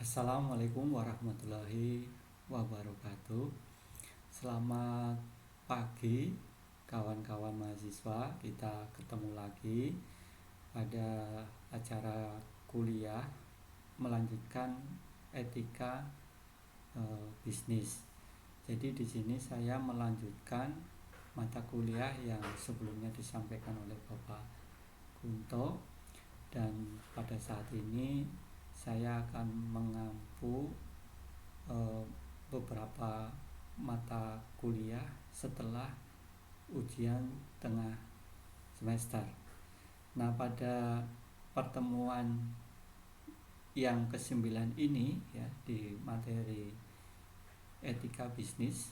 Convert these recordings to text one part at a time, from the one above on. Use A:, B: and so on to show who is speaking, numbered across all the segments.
A: Assalamualaikum warahmatullahi wabarakatuh. Selamat pagi kawan-kawan mahasiswa. Kita ketemu lagi pada acara kuliah melanjutkan etika bisnis. Jadi di sini saya melanjutkan mata kuliah yang sebelumnya disampaikan oleh Bapak Kunto, dan pada saat ini saya akan mengampu beberapa mata kuliah setelah ujian tengah semester. Nah, pada pertemuan yang ke-9 ini ya, di materi etika bisnis,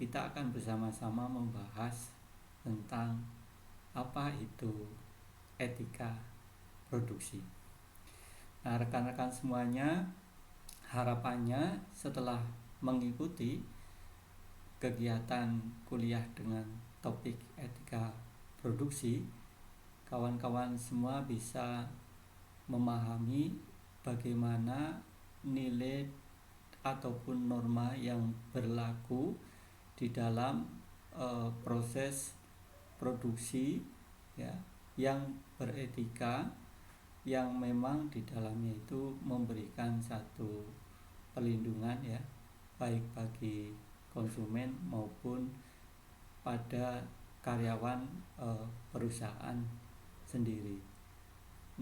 A: kita akan bersama-sama membahas tentang apa itu etika produksi. Nah, rekan-rekan semuanya, harapannya setelah mengikuti kegiatan kuliah dengan topik etika produksi, kawan-kawan semua bisa memahami bagaimana nilai ataupun norma yang berlaku di dalam proses produksi ya, yang beretika, yang memang di dalamnya itu memberikan satu perlindungan ya, baik bagi konsumen maupun pada karyawan perusahaan sendiri.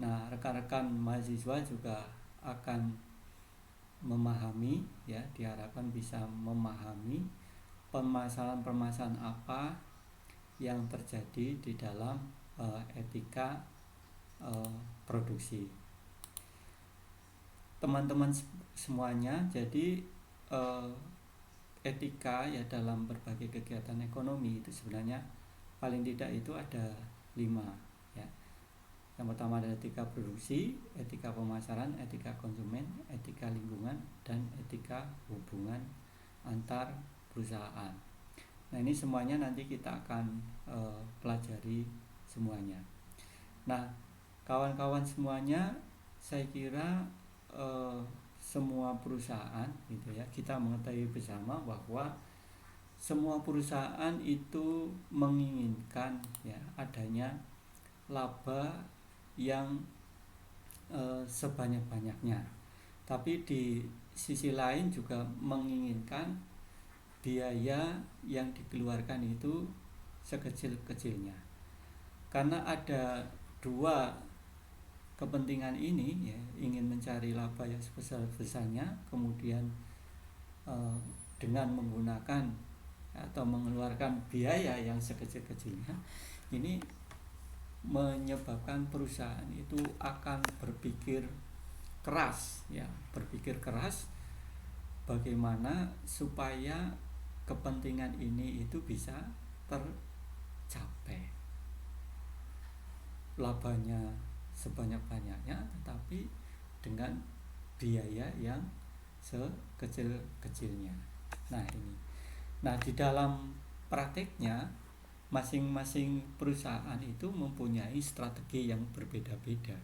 A: Nah, rekan-rekan mahasiswa juga akan memahami ya, diharapkan bisa memahami permasalahan-permasalahan apa yang terjadi di dalam etika produksi. Teman-teman semuanya, jadi etika ya dalam berbagai kegiatan ekonomi itu sebenarnya paling tidak itu ada 5 ya. Yang pertama ada etika produksi, etika pemasaran, etika konsumen, etika lingkungan, dan etika hubungan antar perusahaan. Nah, ini semuanya nanti kita akan pelajari semuanya. Nah, kawan-kawan semuanya, saya kira semua perusahaan gitu ya, kita mengetahui bersama bahwa semua perusahaan itu menginginkan ya adanya laba yang sebanyak-banyaknya. Tapi di sisi lain juga menginginkan biaya yang dikeluarkan itu sekecil-kecilnya. Karena ada dua kepentingan ini ya, ingin mencari laba yang sebesar-besarnya, kemudian dengan menggunakan atau mengeluarkan biaya yang sekecil-kecilnya, ini menyebabkan perusahaan itu akan berpikir keras ya, berpikir keras bagaimana supaya kepentingan ini itu bisa tercapai, labanya sebanyak-banyaknya tetapi dengan biaya yang sekecil-kecilnya. Nah, ini. Nah, di dalam prakteknya masing-masing perusahaan itu mempunyai strategi yang berbeda-beda.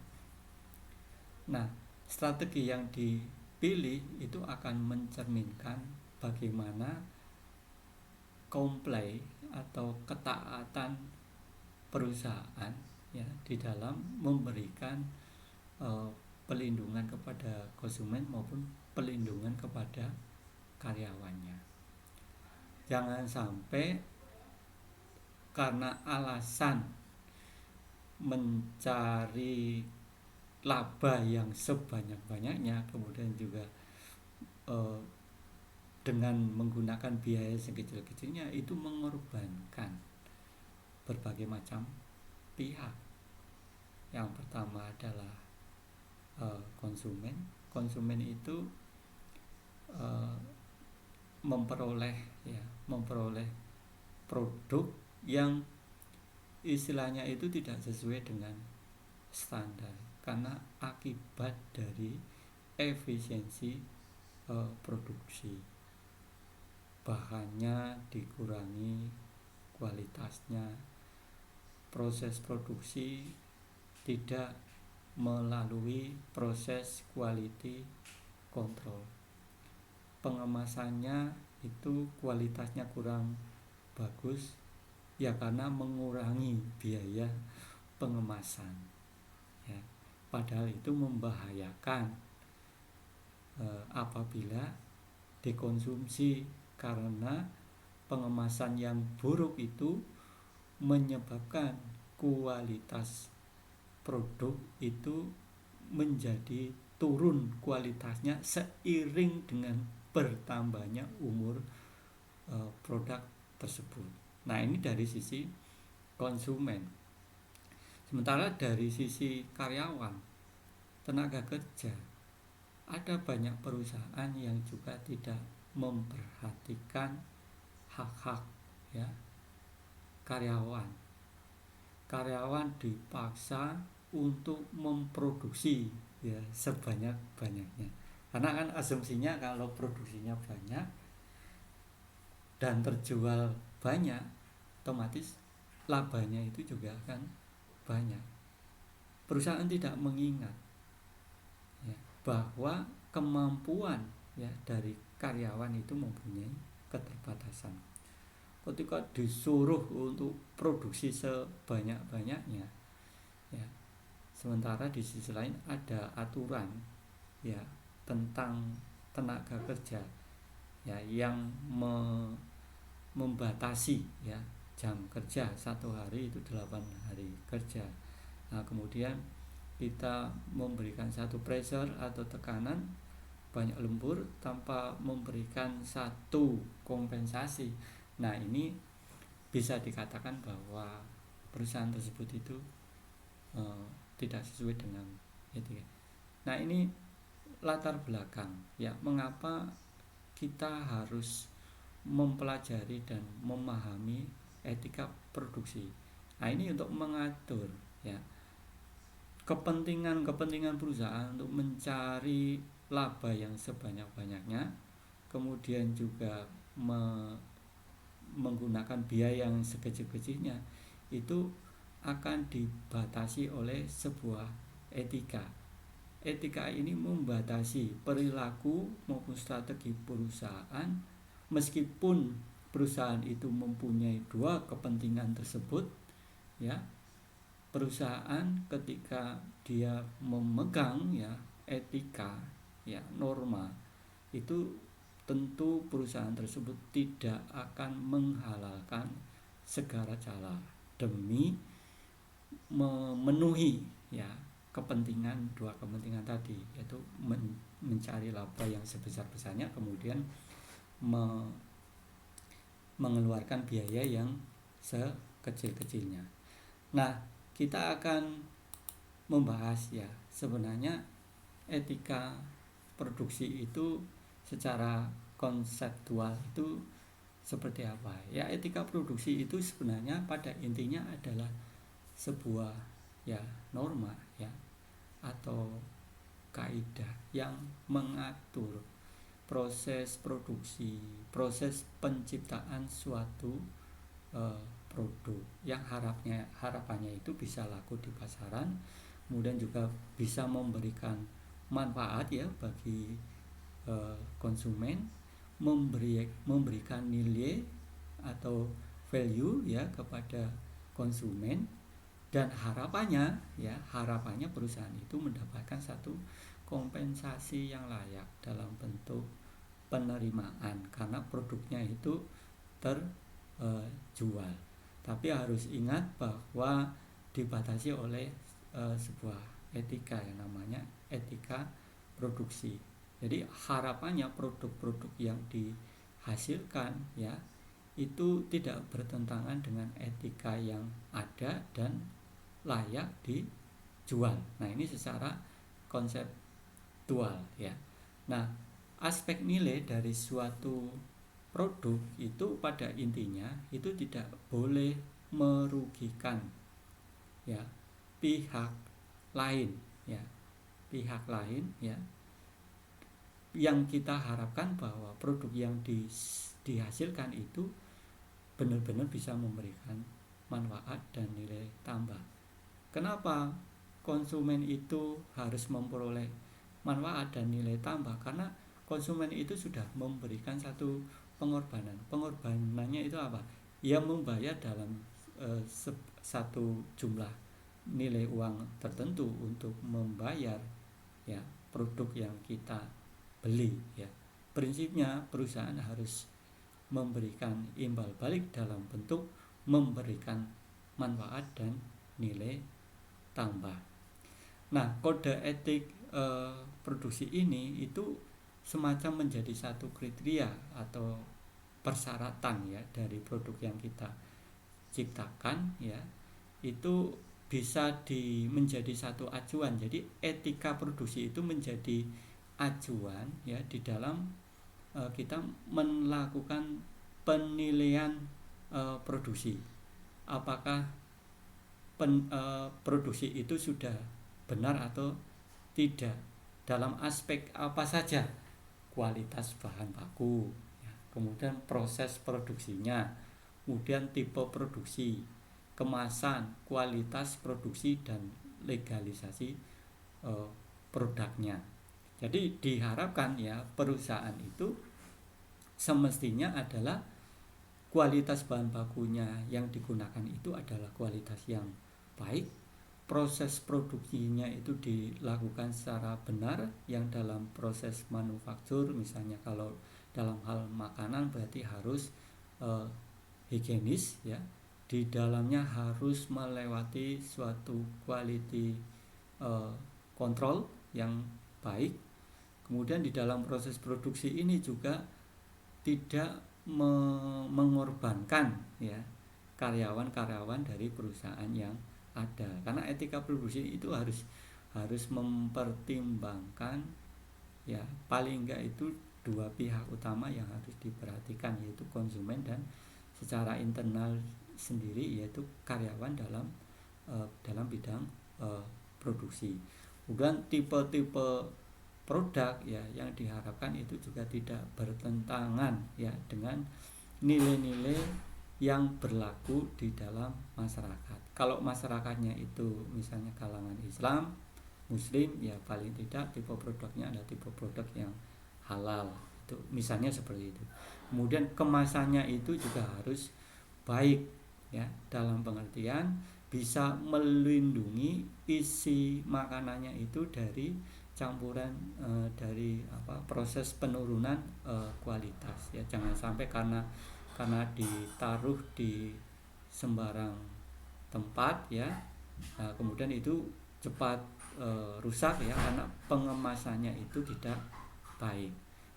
A: Nah, strategi yang dipilih itu akan mencerminkan bagaimana comply atau ketaatan perusahaan ya di dalam memberikan pelindungan kepada konsumen maupun pelindungan kepada karyawannya. Jangan sampai karena alasan mencari laba yang sebanyak-banyaknya, kemudian juga dengan menggunakan biaya sekecil-kecilnya itu mengorbankan berbagai macam pihak. Yang pertama adalah konsumen. Konsumen itu memperoleh produk yang istilahnya itu tidak sesuai dengan standar karena akibat dari efisiensi produksi, bahannya dikurangi, kualitasnya, proses produksi tidak melalui proses quality kontrol. Pengemasannya itu kualitasnya kurang bagus ya karena mengurangi biaya pengemasan ya. Padahal itu membahayakan apabila dikonsumsi, karena pengemasan yang buruk itu menyebabkan kualitas produk itu menjadi turun kualitasnya seiring dengan bertambahnya umur produk tersebut. Nah, ini dari sisi konsumen. Sementara dari sisi karyawan, tenaga kerja, ada banyak perusahaan yang juga tidak memperhatikan hak-hak ya karyawan. Karyawan dipaksa untuk memproduksi ya sebanyak-banyaknya. Karena kan asumsinya kalau produksinya banyak dan terjual banyak, otomatis labanya itu juga akan banyak. Perusahaan tidak mengingat ya, bahwa kemampuan ya dari karyawan itu mempunyai keterbatasan. Ketika disuruh untuk produksi sebanyak-banyaknya ya, sementara di sisi lain ada aturan ya tentang tenaga kerja ya yang membatasi ya jam kerja satu hari itu 8 hari kerja. Nah, kemudian kita memberikan satu pressure atau tekanan banyak lembur tanpa memberikan satu kompensasi. Nah, ini bisa dikatakan bahwa perusahaan tersebut itu tidak sesuai dengan etika. Nah, ini latar belakang ya mengapa kita harus mempelajari dan memahami etika produksi. Nah, ini untuk mengatur ya kepentingan perusahaan untuk mencari laba yang sebanyak-banyaknya, kemudian juga menggunakan biaya yang sekecil-kecilnya, itu akan dibatasi oleh sebuah etika. Etika ini membatasi perilaku maupun strategi perusahaan, meskipun perusahaan itu mempunyai dua kepentingan tersebut ya. Perusahaan ketika dia memegang ya etika ya norma, itu tentu perusahaan tersebut tidak akan menghalalkan segala cara demi memenuhi ya dua kepentingan tadi, yaitu mencari laba yang sebesar-besarnya, kemudian mengeluarkan biaya yang sekecil-kecilnya. Nah, kita akan membahas ya sebenarnya etika produksi itu secara konseptual itu seperti apa. Ya, etika produksi itu sebenarnya pada intinya adalah sebuah ya norma ya atau kaidah yang mengatur proses produksi, proses penciptaan suatu produk yang harapannya itu bisa laku di pasaran, kemudian juga bisa memberikan manfaat ya bagi konsumen, memberikan nilai atau value ya kepada konsumen, dan harapannya perusahaan itu mendapatkan satu kompensasi yang layak dalam bentuk penerimaan karena produknya itu terjual. Tapi harus ingat bahwa dibatasi oleh sebuah etika yang namanya etika produksi. Jadi harapannya produk-produk yang dihasilkan ya itu tidak bertentangan dengan etika yang ada dan layak dijual. Nah, ini secara konseptual ya. Nah, aspek nilai dari suatu produk itu pada intinya itu tidak boleh merugikan ya pihak lain ya. Yang kita harapkan bahwa produk yang dihasilkan itu benar-benar bisa memberikan manfaat dan nilai tambah. Kenapa konsumen itu harus memperoleh manfaat dan nilai tambah, karena konsumen itu sudah memberikan satu pengorbanan. Pengorbanannya itu apa? Ia membayar dalam satu jumlah nilai uang tertentu untuk membayar ya produk yang kita beli ya. Prinsipnya perusahaan harus memberikan imbal balik dalam bentuk memberikan manfaat dan nilai tambah. Nah, kode etik produksi ini itu semacam menjadi satu kriteria atau persyaratan ya dari produk yang kita ciptakan ya. Itu bisa menjadi satu acuan. Jadi etika produksi itu menjadi acuan ya di dalam kita melakukan penilaian produksi. Apakah produksi itu sudah benar atau tidak dalam aspek apa saja, kualitas bahan baku ya, kemudian proses produksinya, kemudian tipe produksi, kemasan, kualitas produksi, dan legalisasi produknya. Jadi diharapkan ya perusahaan itu semestinya adalah kualitas bahan bakunya yang digunakan itu adalah kualitas yang baik, proses produksinya itu dilakukan secara benar, yang dalam proses manufaktur misalnya kalau dalam hal makanan berarti harus higienis ya, di dalamnya harus melewati suatu quality control yang baik. Kemudian di dalam proses produksi ini juga tidak mengorbankan ya karyawan-karyawan dari perusahaan yang ada, karena etika produksi itu harus mempertimbangkan ya paling enggak itu dua pihak utama yang harus diperhatikan, yaitu konsumen dan secara internal sendiri yaitu karyawan dalam bidang produksi. Kemudian tipe-tipe produk ya yang diharapkan itu juga tidak bertentangan ya dengan nilai-nilai yang berlaku di dalam masyarakat. Kalau masyarakatnya itu misalnya kalangan Islam, Muslim, ya paling tidak tipe produknya adalah tipe produk yang halal. Itu misalnya seperti itu. Kemudian kemasannya itu juga harus baik ya, dalam pengertian bisa melindungi isi makanannya itu dari campuran dari proses penurunan kualitas ya. Jangan sampai karena ditaruh di sembarang tempat ya, kemudian itu cepat rusak ya karena pengemasannya itu tidak baik.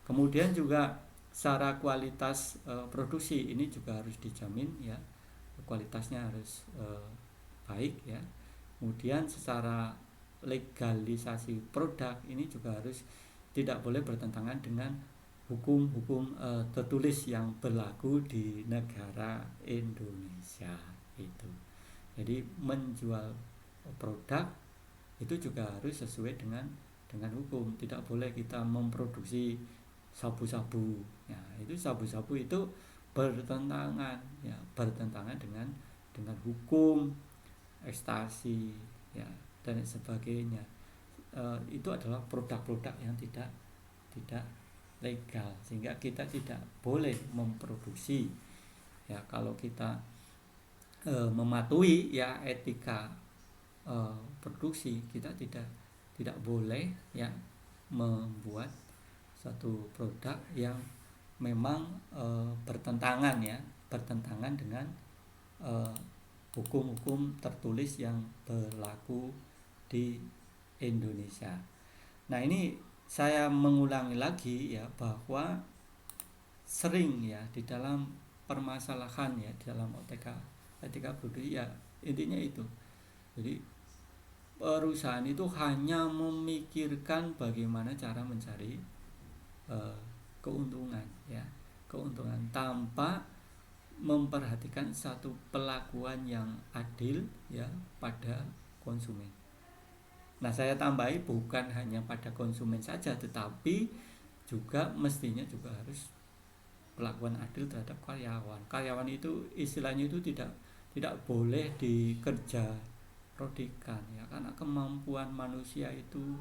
A: Kemudian juga secara kualitas produksi ini juga harus dijamin ya, kualitasnya harus baik ya. Kemudian secara legalisasi produk ini juga harus tidak boleh bertentangan dengan hukum-hukum tertulis yang berlaku di negara Indonesia itu. Jadi menjual produk itu juga harus sesuai dengan hukum. Tidak boleh kita memproduksi sabu-sabu. Ya, itu sabu-sabu itu bertentangan dengan hukum, ekstasi ya dan sebagainya. Itu adalah produk-produk yang tidak legal, sehingga kita tidak boleh memproduksi ya. Kalau kita mematuhi ya etika produksi, kita tidak boleh ya membuat satu produk yang memang bertentangan dengan hukum-hukum tertulis yang berlaku di Indonesia. Nah, ini saya mengulangi lagi ya bahwa sering ya di dalam permasalahan ya di dalam etika produksi ya intinya itu. Jadi perusahaan itu hanya memikirkan bagaimana cara mencari keuntungan tanpa memperhatikan satu pelakuan yang adil ya pada konsumen. Nah, saya tambahi bukan hanya pada konsumen saja, tetapi juga mestinya juga harus pelakuan adil terhadap karyawan. Karyawan itu istilahnya itu tidak boleh dikerja rodikan ya, karena kemampuan manusia itu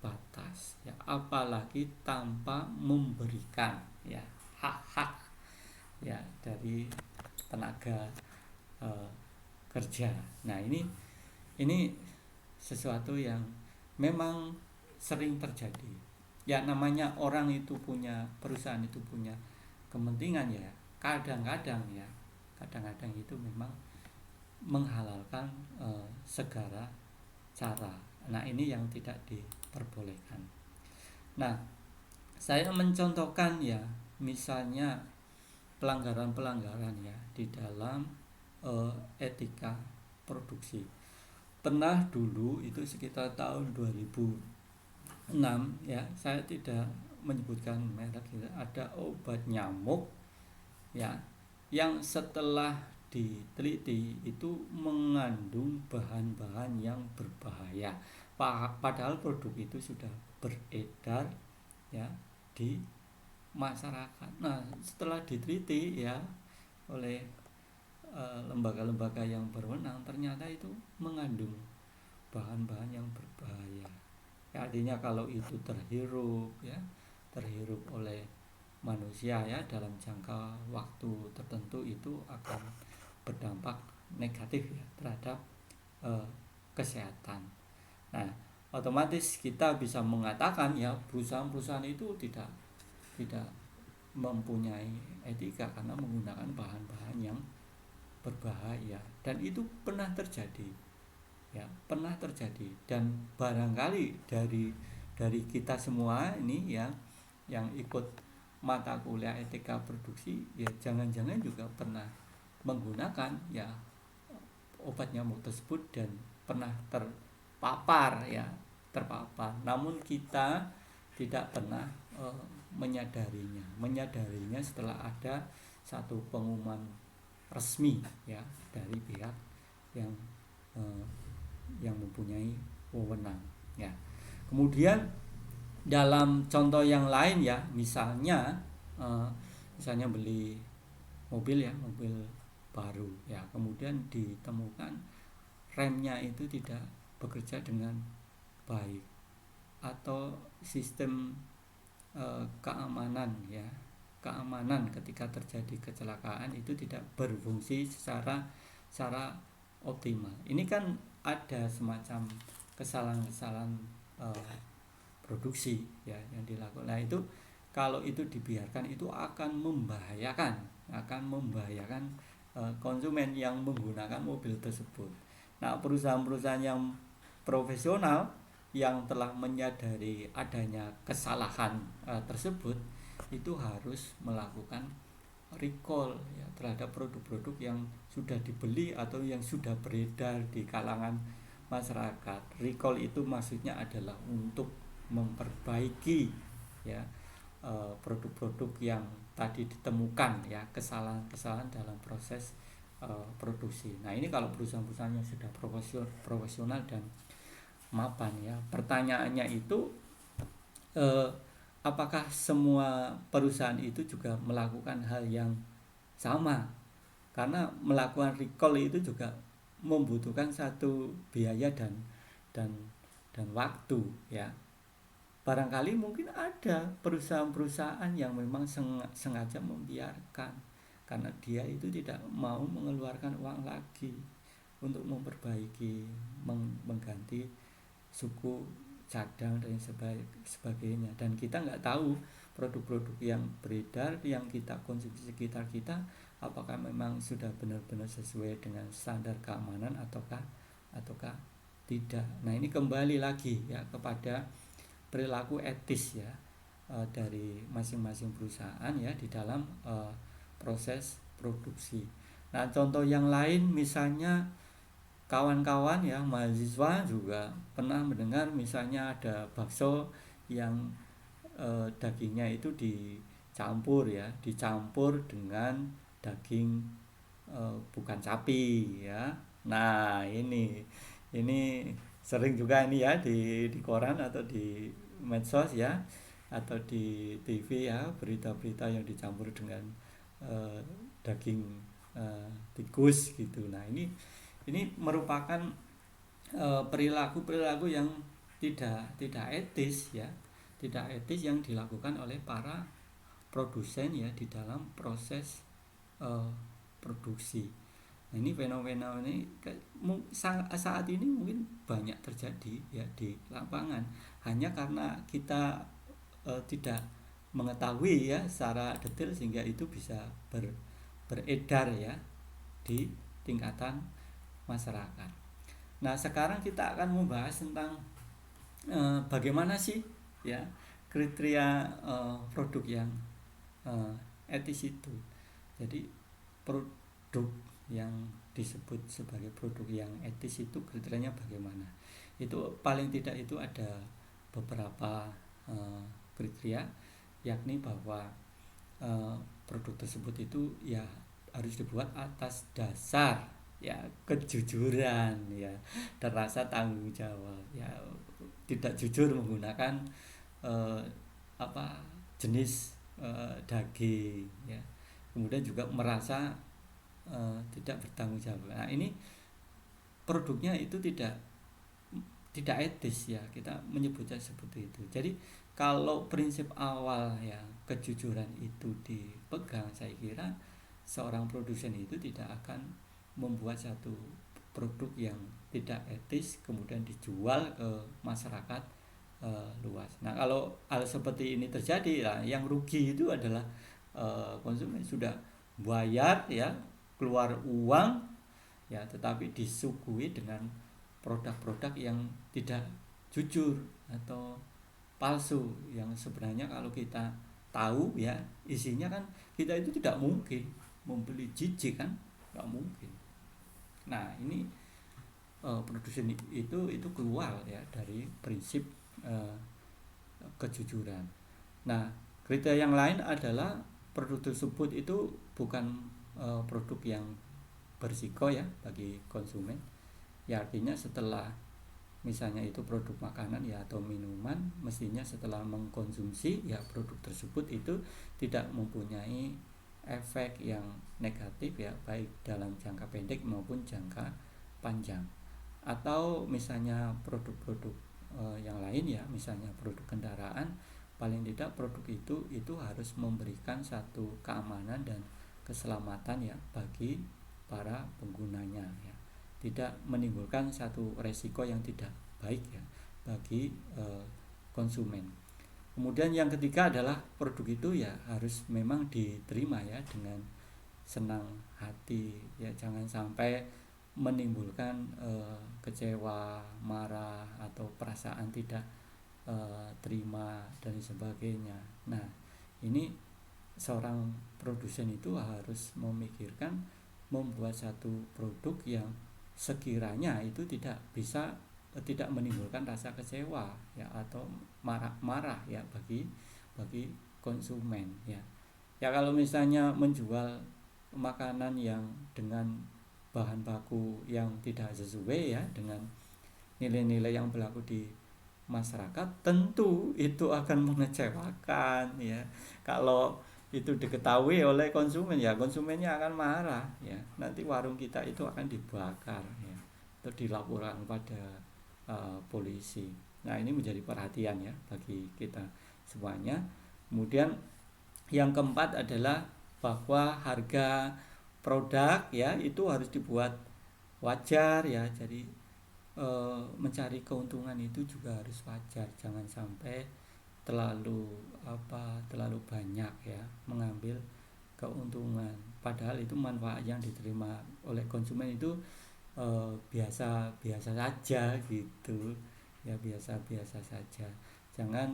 A: batas ya, apalagi tanpa memberikan ya hak-hak ya dari tenaga eh, kerja. Nah, ini sesuatu yang memang sering terjadi. Ya namanya orang itu punya, perusahaan itu punya kepentingan ya. Kadang-kadang itu memang menghalalkan segala cara. Nah, ini yang tidak diperbolehkan. Nah, saya mencontohkan ya, misalnya pelanggaran-pelanggaran ya di dalam etika produksi. Pernah dulu itu sekitar tahun 2006 ya, saya tidak menyebutkan merek gitu, ada obat nyamuk ya yang setelah diteliti itu mengandung bahan-bahan yang berbahaya. Padahal produk itu sudah beredar ya di masyarakat. Nah, setelah diteliti ya oleh lembaga-lembaga yang berwenang, ternyata itu mengandung bahan-bahan yang berbahaya. Ya, artinya kalau itu terhirup oleh manusia ya dalam jangka waktu tertentu, itu akan berdampak negatif ya terhadap kesehatan. Nah, otomatis kita bisa mengatakan ya perusahaan-perusahaan itu tidak mempunyai etika karena menggunakan bahan-bahan yang berbahaya, dan itu pernah terjadi ya, dan barangkali dari kita semua ini ya yang ikut mata kuliah etika produksi ya jangan-jangan juga pernah menggunakan ya obat nyamuk tersebut dan pernah terpapar, namun kita tidak pernah menyadarinya setelah ada satu pengumuman resmi ya dari pihak yang mempunyai wewenang ya. Kemudian dalam contoh yang lain ya, misalnya beli mobil baru ya, kemudian ditemukan remnya itu tidak bekerja dengan baik, atau sistem keamanan ketika terjadi kecelakaan itu tidak berfungsi secara optimal. Ini kan ada semacam kesalahan-kesalahan produksi ya yang dilakukan. Nah, itu kalau itu dibiarkan itu akan membahayakan konsumen yang menggunakan mobil tersebut. Nah, perusahaan-perusahaan yang profesional yang telah menyadari adanya kesalahan tersebut itu harus melakukan recall ya terhadap produk-produk yang sudah dibeli atau yang sudah beredar di kalangan masyarakat. Recall itu maksudnya adalah untuk memperbaiki ya produk-produk yang tadi ditemukan ya kesalahan-kesalahan dalam proses produksi. Nah, ini kalau perusahaan-perusahaan yang sudah profesional dan mapan ya. Pertanyaannya itu apakah semua perusahaan itu juga melakukan hal yang sama? Karena melakukan recall itu juga membutuhkan satu biaya dan waktu ya. Barangkali mungkin ada perusahaan-perusahaan yang memang sengaja membiarkan karena dia itu tidak mau mengeluarkan uang lagi untuk memperbaiki, mengganti suku cadang dan sebagainya. Dan kita nggak tahu produk-produk yang beredar yang kita konsumsi sekitar kita apakah memang sudah benar-benar sesuai dengan standar keamanan ataukah tidak. Nah, ini kembali lagi ya kepada perilaku etis ya dari masing-masing perusahaan ya di dalam proses produksi. Nah, contoh yang lain misalnya kawan-kawan ya mahasiswa juga pernah mendengar misalnya ada bakso yang dagingnya itu dicampur dengan daging bukan sapi ya. Nah, ini sering juga ini ya di koran atau di medsos ya atau di TV ya, berita-berita yang dicampur dengan daging tikus gitu. Nah, ini merupakan perilaku yang tidak etis ya, tidak etis yang dilakukan oleh para produsen ya di dalam proses uh, produksi. Nah, ini fenomena ini saat ini mungkin banyak terjadi ya di lapangan, hanya karena kita tidak mengetahui ya secara detail sehingga itu bisa beredar ya di tingkatan masyarakat. Nah, sekarang kita akan membahas tentang bagaimana sih ya kriteria produk yang etis itu. Jadi produk yang disebut sebagai produk yang etis itu kriterianya bagaimana? Itu paling tidak itu ada beberapa kriteria, yakni bahwa produk tersebut itu ya harus dibuat atas dasar ya kejujuran ya dan rasa tanggung jawab ya, tidak jujur menggunakan eh, apa jenis daging ya, kemudian juga merasa tidak bertanggung jawab. Nah, ini produknya itu tidak etis ya, kita menyebutnya seperti itu. Jadi kalau prinsip awal ya kejujuran itu dipegang, saya kira seorang produsen itu tidak akan membuat satu produk yang tidak etis kemudian dijual ke masyarakat luas. Nah, kalau hal seperti ini terjadi, lah yang rugi itu adalah konsumen sudah bayar ya, keluar uang ya, tetapi disuguhi dengan produk-produk yang tidak jujur atau palsu, yang sebenarnya kalau kita tahu ya isinya kan kita itu tidak mungkin membeli jijik kan, nggak mungkin. Nah, ini produsen itu keluar ya dari prinsip eh, kejujuran. Nah, kriteria yang lain adalah produk tersebut itu bukan produk yang berisiko ya bagi konsumen. Ya, artinya setelah misalnya itu produk makanan ya atau minuman, mestinya setelah mengkonsumsi ya produk tersebut itu tidak mempunyai efek yang negatif ya, baik dalam jangka pendek maupun jangka panjang. Atau misalnya produk-produk yang lain ya, misalnya produk kendaraan, paling tidak produk itu harus memberikan satu keamanan dan keselamatan ya bagi para penggunanya ya, tidak menimbulkan satu resiko yang tidak baik ya bagi konsumen. Kemudian yang ketiga adalah produk itu ya harus memang diterima ya dengan senang hati ya, jangan sampai menimbulkan kecewa, marah atau perasaan tidak terima dan sebagainya. Nah, ini seorang produsen itu harus memikirkan membuat satu produk yang sekiranya itu tidak menimbulkan rasa kecewa ya atau marah ya bagi konsumen ya. Ya, kalau misalnya menjual makanan yang dengan bahan baku yang tidak sesuai ya dengan nilai-nilai yang berlaku di masyarakat, tentu itu akan mengecewakan ya. Kalau itu diketahui oleh konsumen ya konsumennya akan marah ya, nanti warung kita itu akan dibakar ya, atau dilaporkan pada polisi. Nah, ini menjadi perhatian ya bagi kita semuanya. Kemudian yang keempat adalah bahwa harga produk ya itu harus dibuat wajar ya, jadi mencari keuntungan itu juga harus wajar, jangan sampai terlalu banyak ya mengambil keuntungan, padahal itu manfaat yang diterima oleh konsumen itu biasa-biasa saja gitu ya, biasa-biasa saja. Jangan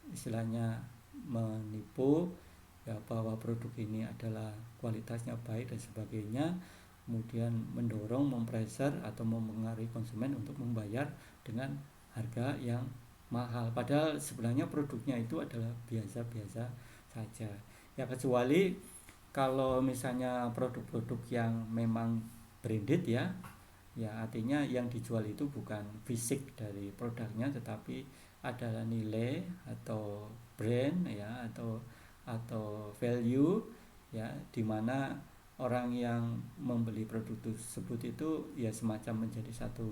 A: istilahnya menipu ya bahwa produk ini adalah kualitasnya baik dan sebagainya, kemudian mendorong, mempressure atau mempengaruhi konsumen untuk membayar dengan harga yang mahal, padahal sebenarnya produknya itu adalah biasa-biasa saja ya, kecuali kalau misalnya produk-produk yang memang branded ya, artinya yang dijual itu bukan fisik dari produknya tetapi adalah nilai atau brand ya, atau value ya, dimana orang yang membeli produk tersebut itu ya semacam menjadi satu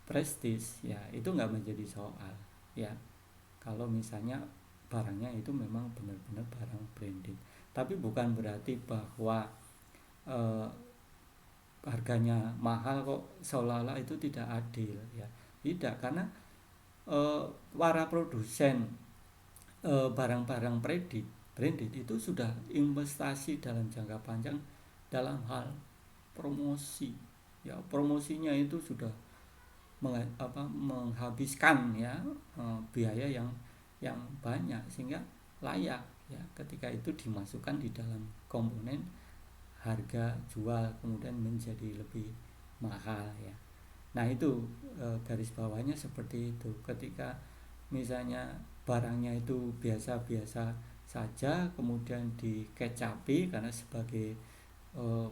A: prestis, ya itu nggak menjadi soal ya. Kalau misalnya barangnya itu memang benar-benar barang branded, tapi bukan berarti bahwa eh, harganya mahal kok seolah-olah itu tidak adil ya. Tidak, karena eh, para produsen barang-barang branded itu sudah investasi dalam jangka panjang dalam hal promosi ya. Promosinya itu sudah menghabiskan ya biaya yang banyak, sehingga layak ya ketika itu dimasukkan di dalam komponen harga jual kemudian menjadi lebih mahal ya. Nah itu garis bawahnya seperti itu. Ketika misalnya barangnya itu biasa-biasa saja kemudian dikecapi karena sebagai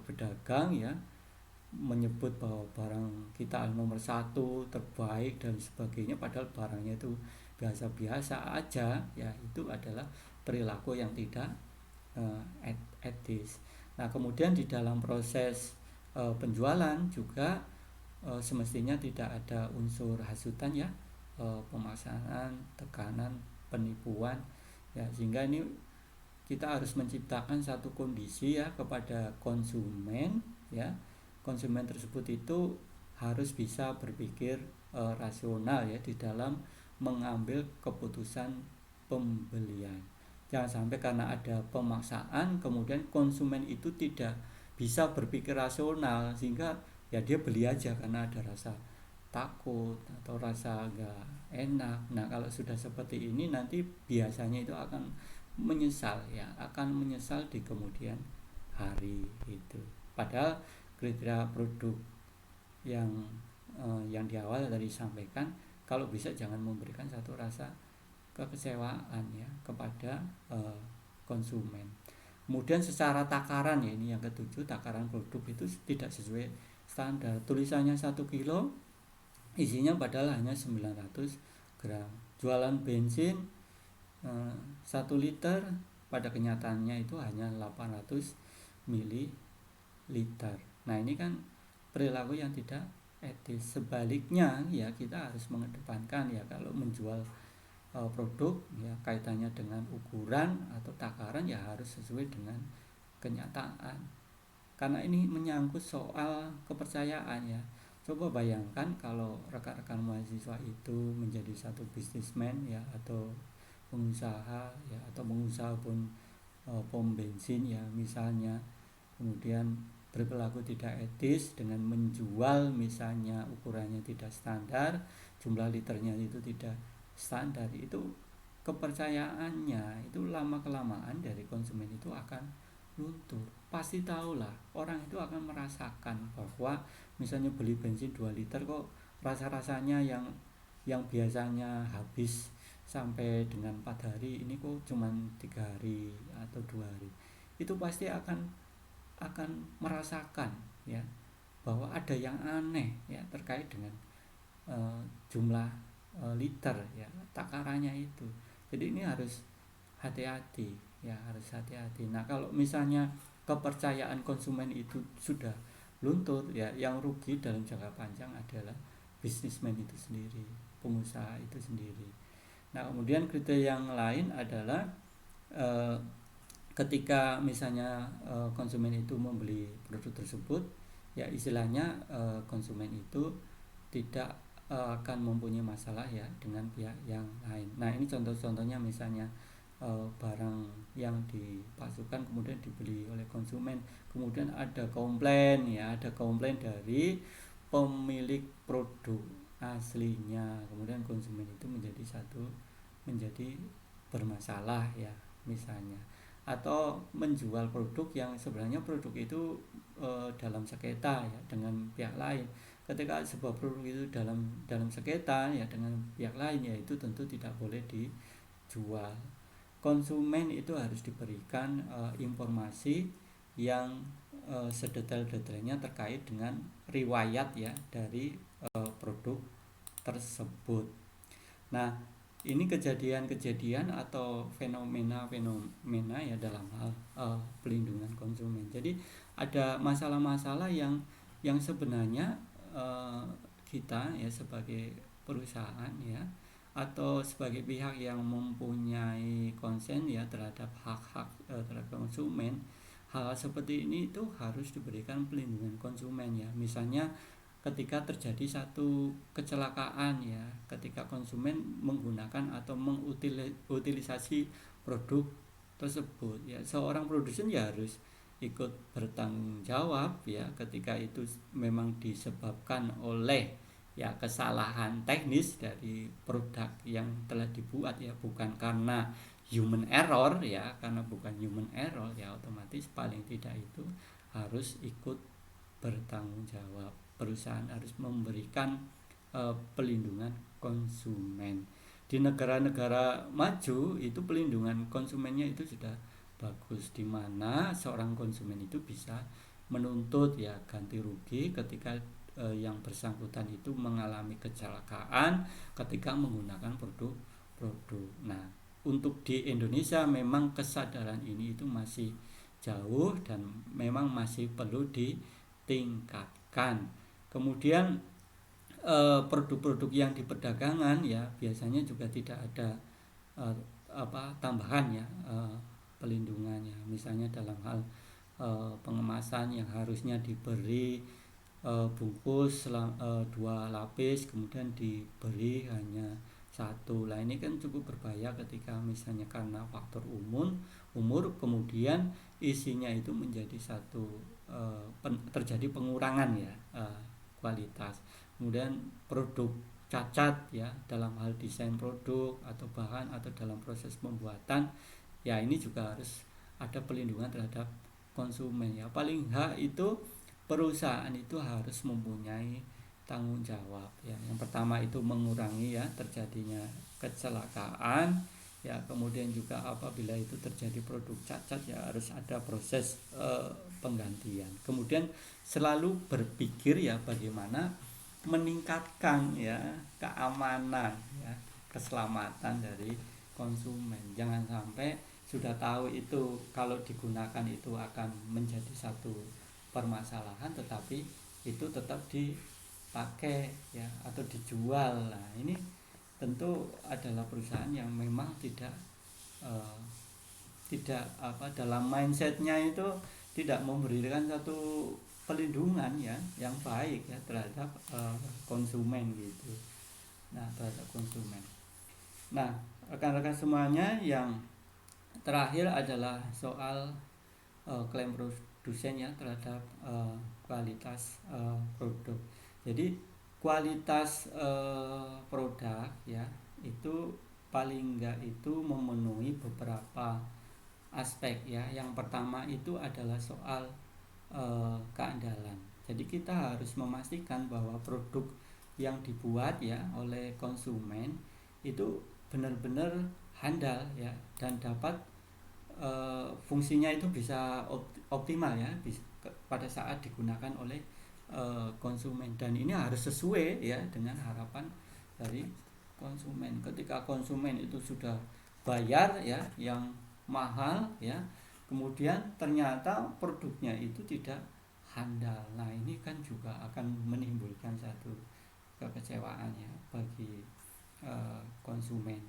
A: pedagang ya, menyebut bahwa barang kita nomor satu terbaik dan sebagainya, padahal barangnya itu biasa-biasa aja ya, itu adalah perilaku yang tidak etis. Nah kemudian di dalam proses penjualan juga semestinya tidak ada unsur hasutan ya, pemaksaan, tekanan, penipuan ya, sehingga ini kita harus menciptakan satu kondisi ya kepada konsumen ya. Konsumen tersebut itu harus bisa berpikir rasional ya di dalam mengambil keputusan pembelian. Jangan sampai karena ada pemaksaan kemudian konsumen itu tidak bisa berpikir rasional, sehingga ya dia beli aja karena ada rasa takut atau rasa nggak enak. Nah kalau sudah seperti ini nanti biasanya itu akan menyesal ya, akan menyesal di kemudian hari itu. Padahal kriteria produk yang di awal tadi disampaikan, kalau bisa jangan memberikan satu rasa kekecewaan ya kepada konsumen. Kemudian secara takaran ya, ini yang ketujuh, takaran produk itu tidak sesuai standar. Tulisannya 1 kilo, isinya padahal hanya 900 gram. Jualan bensin 1 liter, pada kenyataannya itu hanya 800 ml. Nah ini kan perilaku yang tidak etis. Sebaliknya ya, kita harus mengedepankan ya kalau menjual produk ya, kaitannya dengan ukuran atau takaran ya harus sesuai dengan kenyataan, karena ini menyangkut soal kepercayaan ya. Coba bayangkan kalau rekan-rekan mahasiswa itu menjadi satu bisnismen ya, atau pengusaha ya, atau pengusaha pun pom bensin ya misalnya, kemudian berperilaku tidak etis dengan menjual misalnya ukurannya tidak standar, jumlah liternya itu tidak standar, itu kepercayaannya itu lama kelamaan dari konsumen itu akan luntur. Pasti tahulah, orang itu akan merasakan bahwa misalnya beli bensin 2 liter kok rasa-rasanya yang biasanya habis sampai dengan 4 hari ini kok cuma 3 hari atau 2 hari. Itu pasti akan merasakan ya bahwa ada yang aneh ya terkait dengan jumlah liter ya, takarannya itu. Jadi ini harus hati-hati ya, harus hati-hati. Nah kalau misalnya kepercayaan konsumen itu sudah luntur ya, yang rugi dalam jangka panjang adalah bisnismen itu sendiri, pengusaha itu sendiri. Nah kemudian kriteria yang lain adalah ketika misalnya konsumen itu membeli produk tersebut ya, istilahnya konsumen itu tidak akan mempunyai masalah ya dengan pihak yang lain. Nah ini contoh-contohnya, misalnya barang yang dipasukan kemudian dibeli oleh konsumen, kemudian ada komplain ya, ada komplain dari pemilik produk aslinya, kemudian konsumen itu menjadi bermasalah ya misalnya. Atau menjual produk yang sebenarnya produk itu dalam sengketa ya dengan pihak lain. Ketika sebuah produk itu dalam sengketa ya dengan pihak lain, ya itu tentu tidak boleh dijual. Konsumen itu harus diberikan informasi yang sedetail-detailnya terkait dengan riwayat ya dari produk tersebut. Nah ini kejadian-kejadian atau fenomena-fenomena ya dalam hal pelindungan konsumen. Jadi ada masalah-masalah yang sebenarnya kita ya sebagai perusahaan ya, atau sebagai pihak yang mempunyai konsen ya terhadap hak-hak terhadap konsumen, hal seperti ini itu harus diberikan pelindungan konsumen ya. Misalnya ketika terjadi satu kecelakaan ya, ketika konsumen menggunakan atau mengutilisasi produk tersebut ya, seorang produsen ya harus ikut bertanggung jawab ya, ketika itu memang disebabkan oleh ya kesalahan teknis dari produk yang telah dibuat ya, bukan karena human error ya, karena bukan human error ya otomatis paling tidak itu harus ikut bertanggung jawab. Perusahaan harus memberikan pelindungan konsumen. Di negara-negara maju itu pelindungan konsumennya itu sudah bagus, di mana seorang konsumen itu bisa menuntut ya ganti rugi ketika yang bersangkutan itu mengalami kecelakaan ketika menggunakan produk. Nah, untuk di Indonesia memang kesadaran ini itu masih jauh dan memang masih perlu ditingkatkan. Kemudian produk-produk yang di perdagangan ya biasanya juga tidak ada tambahan ya pelindungannya. Misalnya dalam hal pengemasan yang harusnya diberi bungkus 2 lapis, kemudian diberi hanya 1. Lah ini kan cukup berbahaya ketika misalnya karena faktor umur kemudian isinya itu menjadi terjadi pengurangan ya kualitas. Kemudian produk cacat ya dalam hal desain produk atau bahan atau dalam proses pembuatan ya, ini juga harus ada pelindungan terhadap konsumen ya. Paling hak itu perusahaan itu harus mempunyai tanggung jawab ya. Yang pertama itu mengurangi ya terjadinya kecelakaan ya, kemudian juga apabila itu terjadi produk cacat ya harus ada proses penggantian. Kemudian selalu berpikir ya bagaimana meningkatkan ya keamanan ya, keselamatan dari konsumen. Jangan sampai sudah tahu itu kalau digunakan itu akan menjadi satu permasalahan tetapi itu tetap dipakai ya atau dijual. Nah, ini tentu adalah perusahaan yang memang tidak dalam mindsetnya itu tidak memberikan satu pelindungan ya yang baik ya terhadap konsumen gitu. Nah, terhadap konsumen. Nah, rekan-rekan semuanya, yang terakhir adalah soal klaim produsen ya terhadap kualitas produk. Jadi kualitas produk ya itu paling enggak itu memenuhi beberapa aspek ya. Yang pertama itu adalah soal keandalan. Jadi kita harus memastikan bahwa produk yang dibuat ya oleh konsumen itu benar-benar handal ya dan dapat fungsinya itu bisa optimal ya pada saat digunakan oleh konsumen, dan ini harus sesuai ya dengan harapan dari konsumen. Ketika konsumen itu sudah bayar ya yang mahal ya, kemudian ternyata produknya itu tidak handal, nah ini kan juga akan menimbulkan satu kekecewaan ya bagi konsumen.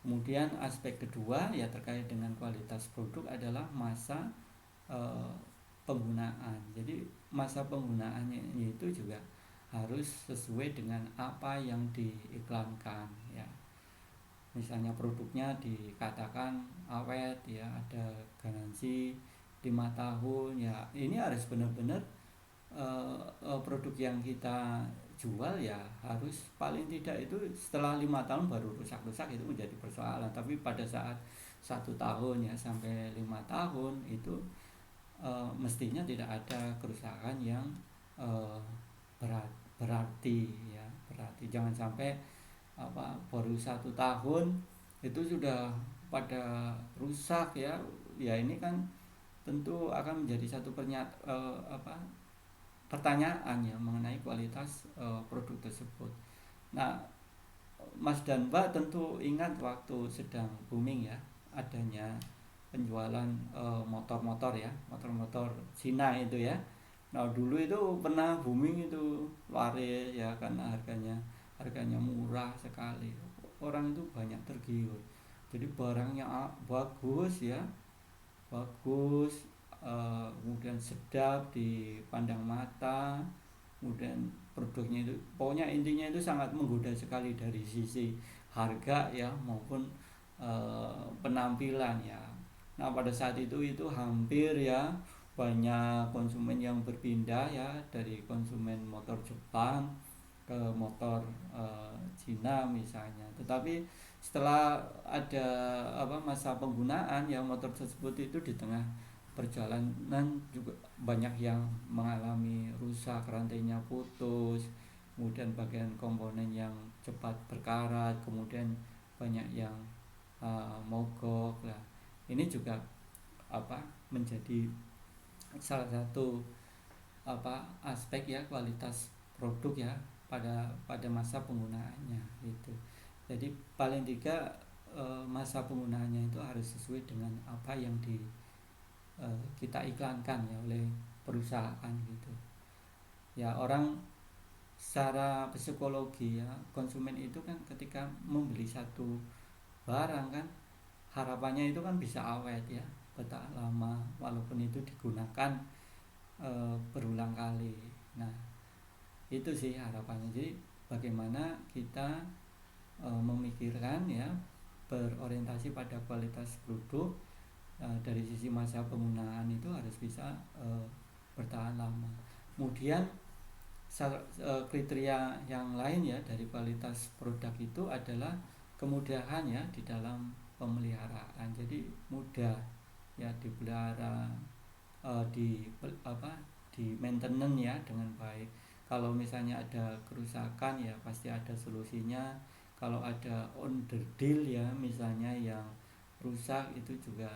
A: Kemudian aspek kedua ya terkait dengan kualitas produk adalah masa penggunaan. Jadi masa penggunaannya itu juga harus sesuai dengan apa yang diiklankan ya. Misalnya produknya dikatakan awet ya, ada garansi 5 tahun ya, ini harus benar-benar produk yang kita jual ya harus paling tidak itu setelah 5 tahun baru rusak-rusak, itu menjadi persoalan. Tapi pada saat 1 tahun ya sampai 5 tahun itu mestinya tidak ada kerusakan yang berarti ya, berarti jangan sampai baru 1 tahun itu sudah pada rusak ya. Ya ini kan tentu akan menjadi satu pertanyaan ya mengenai kualitas produk tersebut. Nah, Mas dan Mbak tentu ingat waktu sedang booming ya adanya penjualan motor-motor ya, motor-motor Cina itu ya. Nah dulu itu pernah booming itu laris ya, karena harganya murah sekali, orang itu banyak tergiur, jadi barangnya bagus ya, bagus, kemudian sedap dipandang mata, kemudian produknya itu pokoknya intinya itu sangat menggoda sekali dari sisi harga ya maupun penampilan ya. Nah pada saat itu hampir ya banyak konsumen yang berpindah ya dari konsumen motor Jepang ke motor Cina misalnya. Tetapi setelah ada masa penggunaan ya motor tersebut itu di tengah perjalanan juga banyak yang mengalami rusak, rantainya putus, kemudian bagian komponen yang cepat berkarat, kemudian banyak yang mogok lah. Ini juga menjadi salah satu aspek ya kualitas produk ya pada masa penggunaannya itu. Jadi paling tidak masa penggunaannya itu harus sesuai dengan apa yang kita iklankan ya oleh perusahaan gitu. Ya orang secara psikologi ya konsumen itu kan ketika membeli satu barang kan harapannya itu kan bisa awet ya, bertahan lama walaupun itu digunakan berulang kali. Nah itu sih harapannya. Jadi bagaimana kita memikirkan ya, berorientasi pada kualitas produk, dari sisi masa penggunaan itu harus bisa bertahan lama. Kemudian kriteria yang lain ya dari kualitas produk itu adalah kemudahan ya di dalam pemeliharaan. Jadi mudah ya dipelihara, di maintenance ya dengan baik. Kalau misalnya ada kerusakan ya pasti ada solusinya. Kalau ada onderdil ya misalnya yang rusak itu juga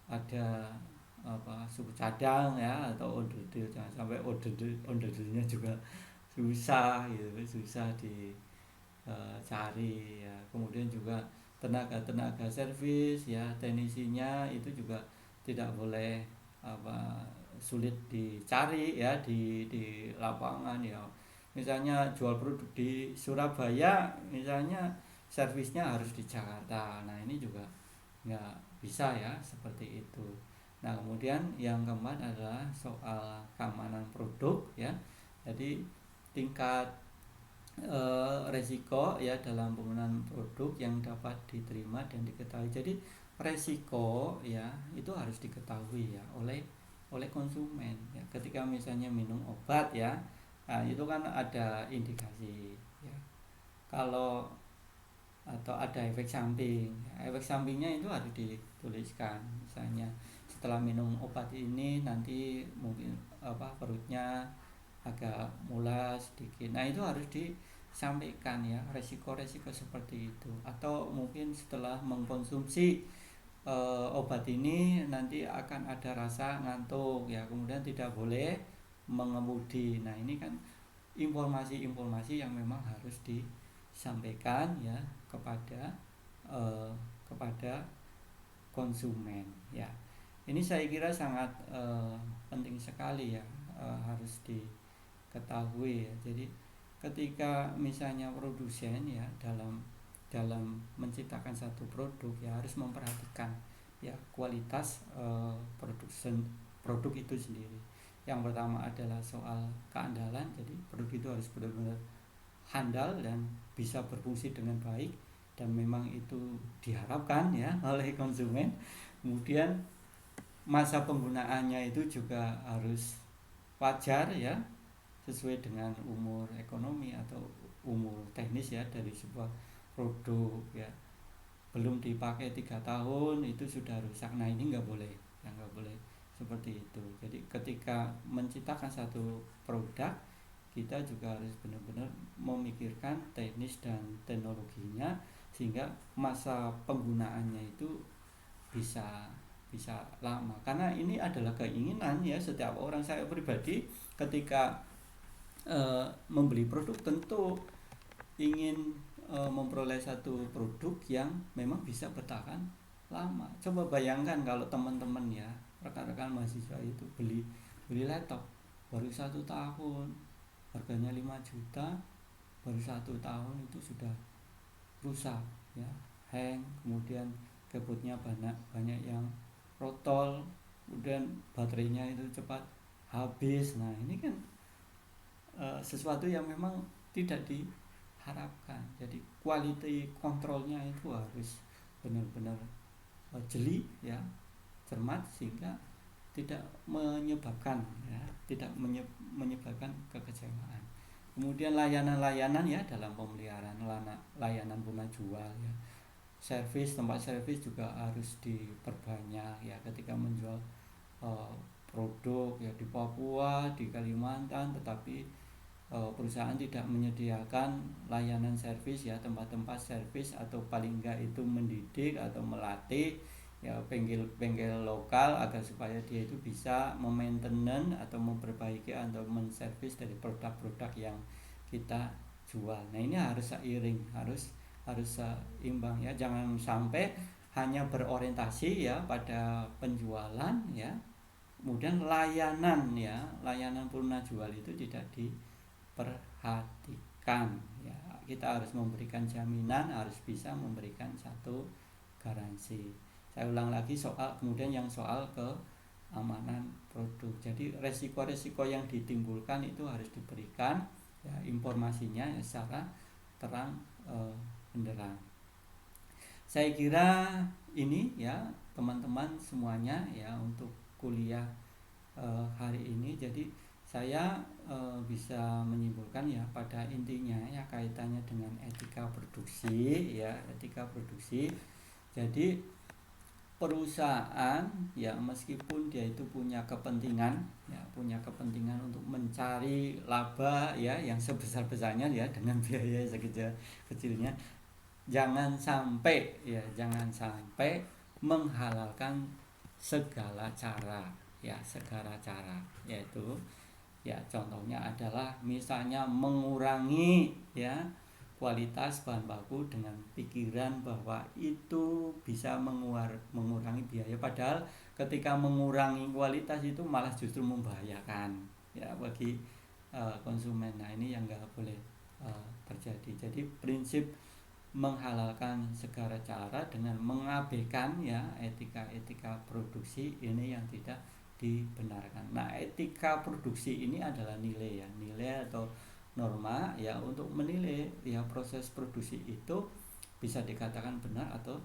A: ada suku cadang ya atau onderdil, jangan sampai onderdilnya juga susah gitu, susah dicari ya. Kemudian juga tenaga servis ya, teknisinya itu juga tidak boleh sulit dicari ya di lapangan ya. Misalnya jual produk di Surabaya misalnya, servisnya harus di Jakarta. Nah ini juga nggak bisa ya seperti itu. Nah kemudian yang keempat adalah soal keamanan produk ya. Jadi tingkat resiko ya dalam penggunaan produk yang dapat diterima dan diketahui. Jadi resiko ya itu harus diketahui ya oleh konsumen ya. Ketika misalnya minum obat ya, nah itu kan ada indikasi ya. Kalau atau ada efek samping, efek sampingnya itu harus dituliskan. Misalnya setelah minum obat ini nanti mungkin perutnya agak mulas sedikit. Nah itu harus disampaikan ya, resiko-resiko seperti itu. Atau mungkin setelah mengkonsumsi obat ini nanti akan ada rasa ngantuk ya, kemudian tidak boleh mengemudi. Nah ini kan informasi-informasi yang memang harus disampaikan ya kepada konsumen ya. Ini saya kira sangat penting sekali ya, harus diketahui ya. Jadi ketika misalnya produsen ya dalam menciptakan satu produk ya harus memperhatikan ya kualitas produk itu sendiri. Yang pertama adalah soal keandalan, jadi produk itu harus benar-benar handal dan bisa berfungsi dengan baik dan memang itu diharapkan ya oleh konsumen. Kemudian masa penggunaannya itu juga harus wajar ya, sesuai dengan umur ekonomi atau umur teknis ya dari sebuah produk ya. Belum dipakai 3 tahun itu sudah rusak. Nah ini nggak boleh ya, nggak boleh seperti itu. Jadi ketika menciptakan satu produk, kita juga harus benar-benar memikirkan teknis dan teknologinya sehingga masa penggunaannya itu bisa lama. Karena ini adalah keinginan ya setiap orang. Saya pribadi ketika membeli produk tentu ingin memperoleh satu produk yang memang bisa bertahan lama. Coba bayangkan kalau teman-teman ya, rekan-rekan mahasiswa itu beli laptop baru 1 tahun harganya 5 juta, baru 1 tahun itu sudah rusak ya, hang, kemudian keyboardnya banyak yang rotol, kemudian baterainya itu cepat habis. Nah ini kan sesuatu yang memang tidak diharapkan. Jadi quality kontrolnya itu harus benar-benar jeli ya, cermat, sehingga tidak menyebabkan ya, tidak menyebabkan kekecewaan. Kemudian layanan-layanan ya dalam pemeliharaan, layanan guna jual ya, tempat servis juga harus diperbanyak ya ketika menjual produk ya di Papua, di Kalimantan, tetapi perusahaan tidak menyediakan layanan servis ya, tempat-tempat servis, atau paling enggak itu mendidik atau melatih ya bengkel lokal agar supaya dia itu bisa memaintenance atau memperbaiki atau menservis dari produk-produk yang kita jual. Nah ini harus seiring, harus seimbang ya, jangan sampai hanya berorientasi ya pada penjualan ya, kemudian layanan purna jual itu tidak diperhatikan ya. Kita harus memberikan jaminan, harus bisa memberikan satu garansi. Saya ulang lagi kemudian yang soal keamanan produk. Jadi resiko-resiko yang ditimbulkan itu harus diberikan ya, informasinya ya, secara terang benderang. Saya kira ini ya teman-teman semuanya ya untuk kuliah hari ini. Jadi saya bisa menyimpulkan ya pada intinya ya kaitannya dengan etika produksi ya, etika produksi. Jadi perusahaan ya meskipun dia itu punya kepentingan untuk mencari laba ya yang sebesar-besarnya ya dengan biaya sekecil-kecilnya, jangan sampai menghalalkan segala cara, yaitu ya contohnya adalah misalnya mengurangi ya kualitas bahan baku dengan pikiran bahwa itu bisa mengurangi biaya, padahal ketika mengurangi kualitas itu malah justru membahayakan ya bagi konsumen. Nah ini yang nggak boleh terjadi. Jadi prinsip menghalalkan segala cara dengan mengabaikan ya etika produksi ini yang tidak dibenarkan. Nah etika produksi ini adalah nilai atau norma ya untuk menilai ya proses produksi itu bisa dikatakan benar atau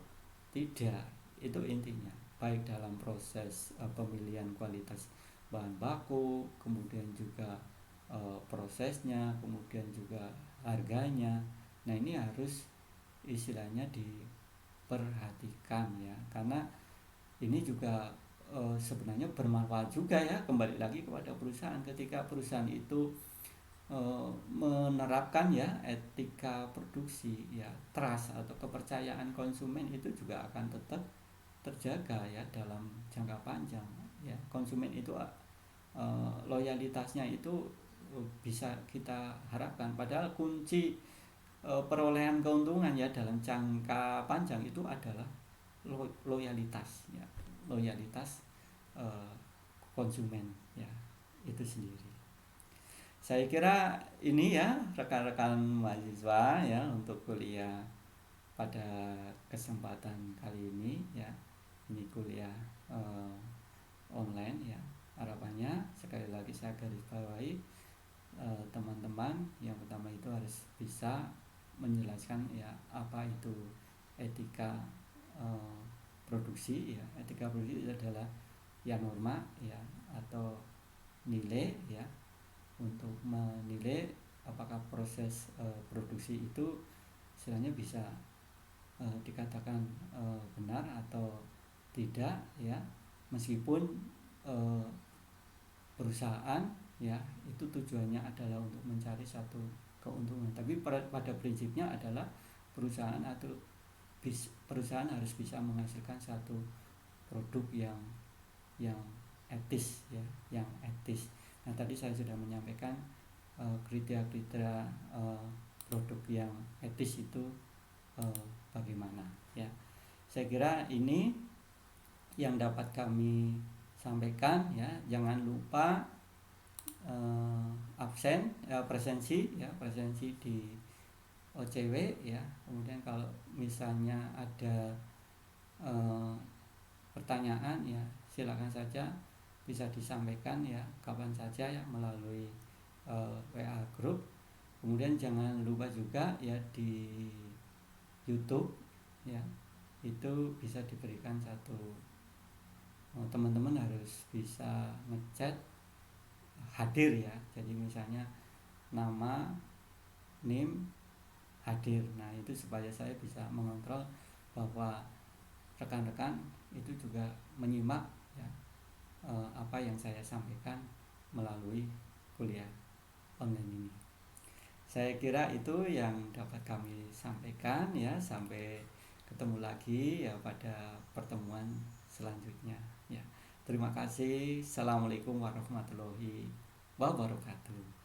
A: tidak. Itu intinya, baik dalam proses pemilihan kualitas bahan baku, kemudian juga prosesnya, kemudian juga harganya. Nah ini harus istilahnya diperhatikan ya, karena ini juga sebenarnya bermanfaat juga ya, kembali lagi kepada perusahaan. Ketika perusahaan itu menerapkan ya etika produksi ya, trust atau kepercayaan konsumen itu juga akan tetap terjaga ya dalam jangka panjang ya. Konsumen itu loyalitasnya itu bisa kita harapkan, padahal kunci perolehan keuntungan ya dalam jangka panjang itu adalah loyalitas ya, loyalitas konsumen ya itu sendiri. Saya kira ini ya rekan-rekan mahasiswa ya untuk kuliah pada kesempatan kali ini ya. Ini kuliah online ya. Harapannya sekali lagi saya garis bawahi teman-teman yang pertama itu harus bisa menjelaskan ya apa itu etika produksi ya. Etika produksi itu adalah ya norma ya atau nilai ya, untuk menilai apakah proses produksi itu istilahnya bisa dikatakan benar atau tidak ya, meskipun perusahaan ya itu tujuannya adalah untuk mencari satu keuntungan, tapi pada prinsipnya adalah perusahaan harus bisa menghasilkan satu produk yang etis ya, yang etis. Nah tadi saya sudah menyampaikan kriteria produk yang etis itu bagaimana ya. Saya kira ini yang dapat kami sampaikan ya. Jangan lupa absen presensi ya, presensi di OCW ya. Kemudian kalau misalnya ada pertanyaan ya, silakan saja bisa disampaikan ya kapan saja ya melalui WA group. Kemudian jangan lupa juga ya di YouTube ya, itu bisa diberikan satu, teman-teman harus bisa ngechat hadir ya. Jadi misalnya nama, NIM, hadir. Nah, itu supaya saya bisa mengontrol bahwa rekan-rekan itu juga menyimak ya apa yang saya sampaikan melalui kuliah online ini. Saya kira itu yang dapat kami sampaikan ya. Sampai ketemu lagi ya pada pertemuan selanjutnya ya. Terima kasih. Assalamualaikum warahmatullahi wabarakatuh.